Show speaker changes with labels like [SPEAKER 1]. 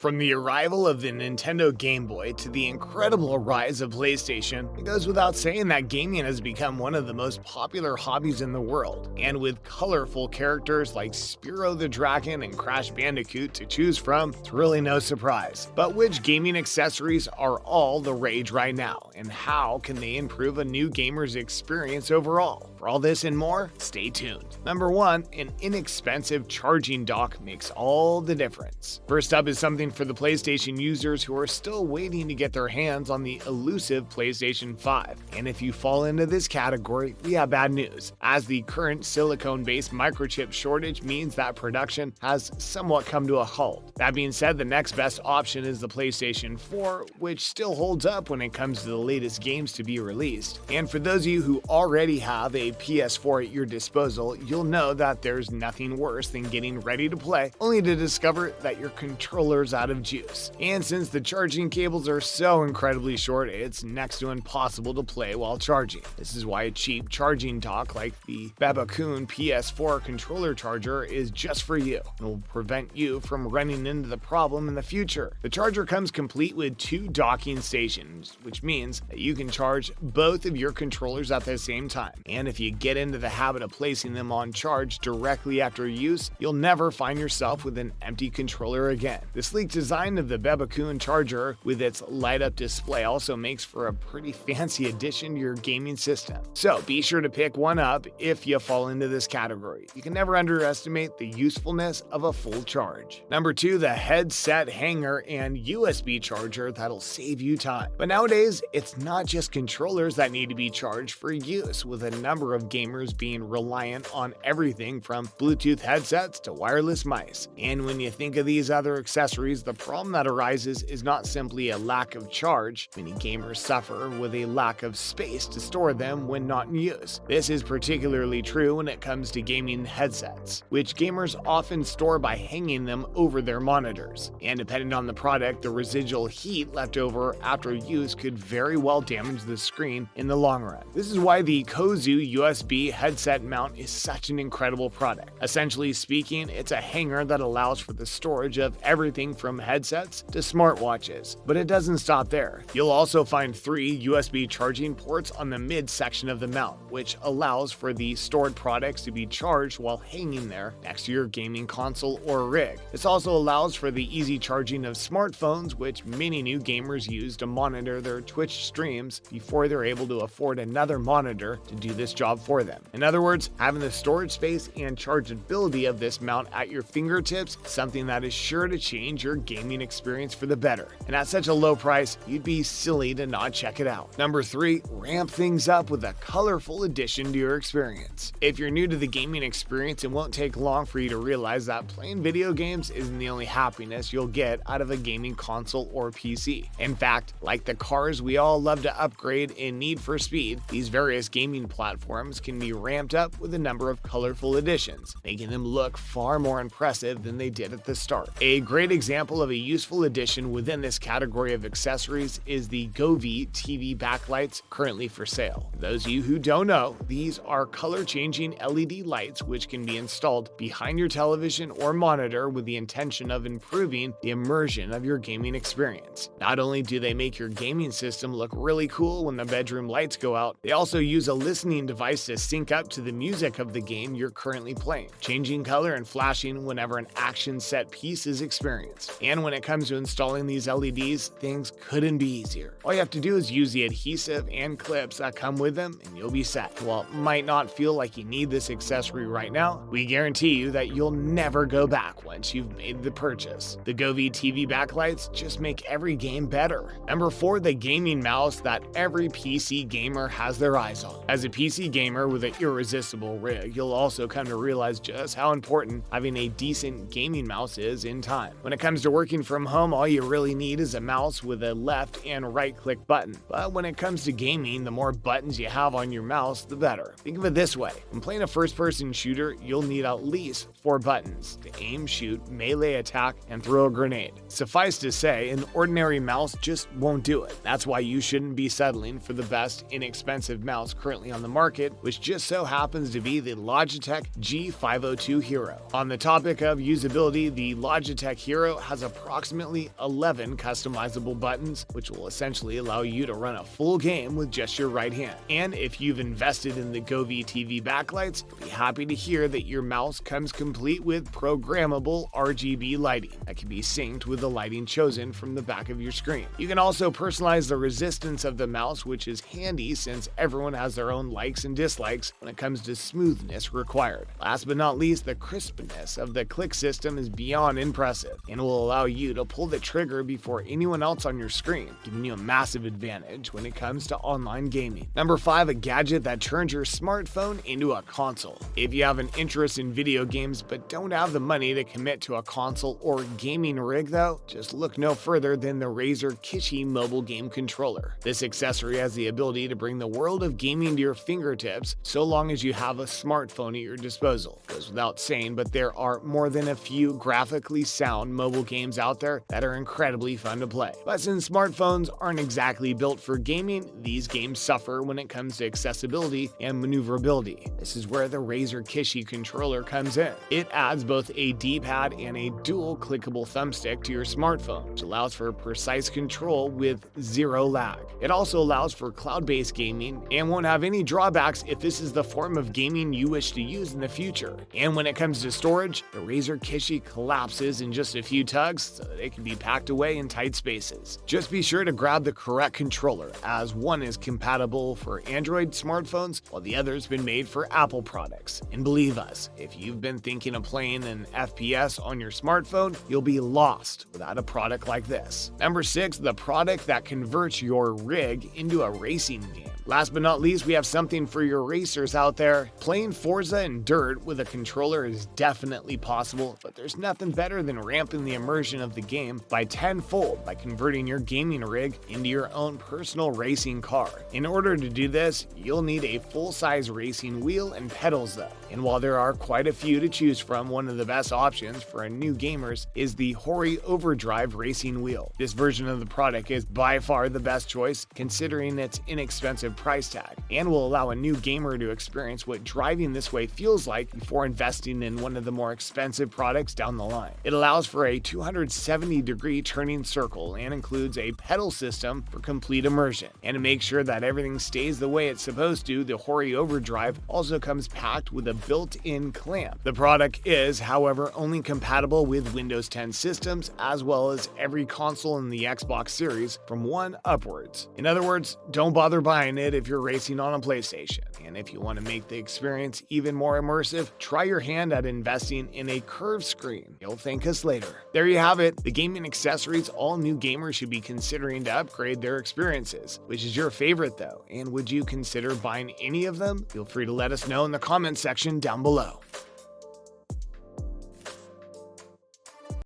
[SPEAKER 1] From the arrival of the Nintendo Game Boy to the incredible rise of PlayStation, it goes without saying that gaming has become one of the most popular hobbies in the world. And with colorful characters like Spyro the Dragon and Crash Bandicoot to choose from, it's really no surprise. But which gaming accessories are all the rage right now, and how can they improve a new gamer's experience overall? For all this and more, stay tuned. Number 1, an inexpensive charging dock makes all the difference. First up is something for the PlayStation users who are still waiting to get their hands on the elusive PlayStation 5. And if you fall into this category, we have bad news, as the current silicone-based microchip shortage means that production has somewhat come to a halt. That being said, the next best option is the PlayStation 4, which still holds up when it comes to the latest games to be released. And for those of you who already have a PS4 at your disposal, you'll know that there's nothing worse than getting ready to play, only to discover that your controller's out of juice. And since the charging cables are so incredibly short, it's next to impossible to play while charging. This is why a cheap charging dock like the Babacoon PS4 controller charger is just for you and will prevent you from running into the problem in the future. The charger comes complete with 2 docking stations, which means that you can charge both of your controllers at the same time. And if you get into the habit of placing them on charge directly after use, you'll never find yourself with an empty controller again. The sleek design of the Babacoon charger with its light-up display also makes for a pretty fancy addition to your gaming system. So be sure to pick one up if you fall into this category. You can never underestimate the usefulness of a full charge. Number 2, the headset hanger and USB charger that'll save you time. But nowadays, it's not just controllers that need to be charged for use, with a number of gamers being reliant on everything from Bluetooth headsets to wireless mice. And when you think of these other accessories, the problem that arises is not simply a lack of charge. Many gamers suffer with a lack of space to store them when not in use. This is particularly true when it comes to gaming headsets, which gamers often store by hanging them over their monitors. And depending on the product, the residual heat left over after use could very well damage the screen in the long run. This is why the Kozu USB headset mount is such an incredible product. Essentially speaking, it's a hanger that allows for the storage of everything from headsets to smartwatches. But it doesn't stop there. You'll also find 3 USB charging ports on the mid-section of the mount, which allows for the stored products to be charged while hanging there next to your gaming console or rig. This also allows for the easy charging of smartphones, which many new gamers use to monitor their Twitch streams before they're able to afford another monitor to do this job for them. In other words, having the storage space and chargeability of this mount at your fingertips is something that is sure to change your gaming experience for the better. And at such a low price, you'd be silly to not check it out. Number 3, ramp things up with a colorful addition to your experience. If you're new to the gaming experience, it won't take long for you to realize that playing video games isn't the only happiness you'll get out of a gaming console or PC. In fact, like the cars we all love to upgrade in Need for Speed, these various gaming platforms can be ramped up with a number of colorful additions, making them look far more impressive than they did at the start. A great example of a useful addition within this category of accessories is the Govee TV backlights currently for sale. For those of you who don't know, these are color-changing LED lights which can be installed behind your television or monitor with the intention of improving the immersion of your gaming experience. Not only do they make your gaming system look really cool when the bedroom lights go out, they also use a listening device to sync up to the music of the game you're currently playing, changing color and flashing whenever an action set piece is experienced. And when it comes to installing these LEDs, things couldn't be easier. All you have to do is use the adhesive and clips that come with them and you'll be set. While it might not feel like you need this accessory right now, we guarantee you that you'll never go back once you've made the purchase. The Govee TV backlights just make every game better. Number 4, the gaming mouse that every PC gamer has their eyes on. As a PC gamer with an irresistible rig, you'll also come to realize just how important having a decent gaming mouse is in time. When it comes to working from home, all you really need is a mouse with a left and right click button. But when it comes to gaming, the more buttons you have on your mouse, the better. Think of it this way. When playing a first-person shooter, you'll need at least 4 buttons to aim, shoot, melee attack, and throw a grenade. Suffice to say, an ordinary mouse just won't do it. That's why you shouldn't be settling for the best inexpensive mouse currently on the market market, which just so happens to be the Logitech G502 Hero. On the topic of usability, the Logitech Hero has approximately 11 customizable buttons, which will essentially allow you to run a full game with just your right hand. And if you've invested in the Go TV backlights, you'll be happy to hear that your mouse comes complete with programmable RGB lighting that can be synced with the lighting chosen from the back of your screen. You can also personalize the resistance of the mouse, which is handy since everyone has their own likes and dislikes when it comes to smoothness required. Last but not least, the crispness of the click system is beyond impressive and will allow you to pull the trigger before anyone else on your screen, giving you a massive advantage when it comes to online gaming. Number 5, a gadget that turns your smartphone into a console. If you have an interest in video games but don't have the money to commit to a console or gaming rig though, just look no further than the Razer Kishi mobile game controller. This accessory has the ability to bring the world of gaming to your fingertips so long as you have a smartphone at your disposal. It goes without saying, but there are more than a few graphically sound mobile games out there that are incredibly fun to play. But since smartphones aren't exactly built for gaming, these games suffer when it comes to accessibility and maneuverability. This is where the Razer Kishi controller comes in. It adds both a D-pad and a dual clickable thumbstick to your smartphone, which allows for precise control with zero lag. It also allows for cloud-based gaming and won't have any drawbacks if this is the form of gaming you wish to use in the future. And when it comes to storage, the Razer Kishi collapses in just a few tugs so that it can be packed away in tight spaces. Just be sure to grab the correct controller, as one is compatible for Android smartphones while the other's been made for Apple products. And believe us, if you've been thinking of playing an FPS on your smartphone, you'll be lost without a product like this. Number 6, the product that converts your rig into a racing game. Last but not least, we have something for your racers out there. Playing Forza and Dirt with a controller is definitely possible, but there's nothing better than ramping the immersion of the game by tenfold by converting your gaming rig into your own personal racing car. In order to do this, you'll need a full-size racing wheel and pedals though. And while there are quite a few to choose from, one of the best options for new gamers is the Hori Overdrive racing wheel. This version of the product is by far the best choice considering its inexpensive price tag, and will allow a new gamer to experience what driving this way feels like before investing in one of the more expensive products down the line. It allows for a 270-degree turning circle and includes a pedal system for complete immersion. And to make sure that everything stays the way it's supposed to, the Hori Overdrive also comes packed with a built-in clamp. The product is, however, only compatible with Windows 10 systems as well as every console in the Xbox Series from 1 upwards. In other words, don't bother buying it if you're racing on a PlayStation. And if you want to make the experience even more immersive, try your hand at investing in a curved screen. You'll thank us later. There you have it, the gaming accessories all new gamers should be considering to upgrade their experiences. Which is your favorite though? And would you consider buying any of them? Feel free to let us know in the comment section down below.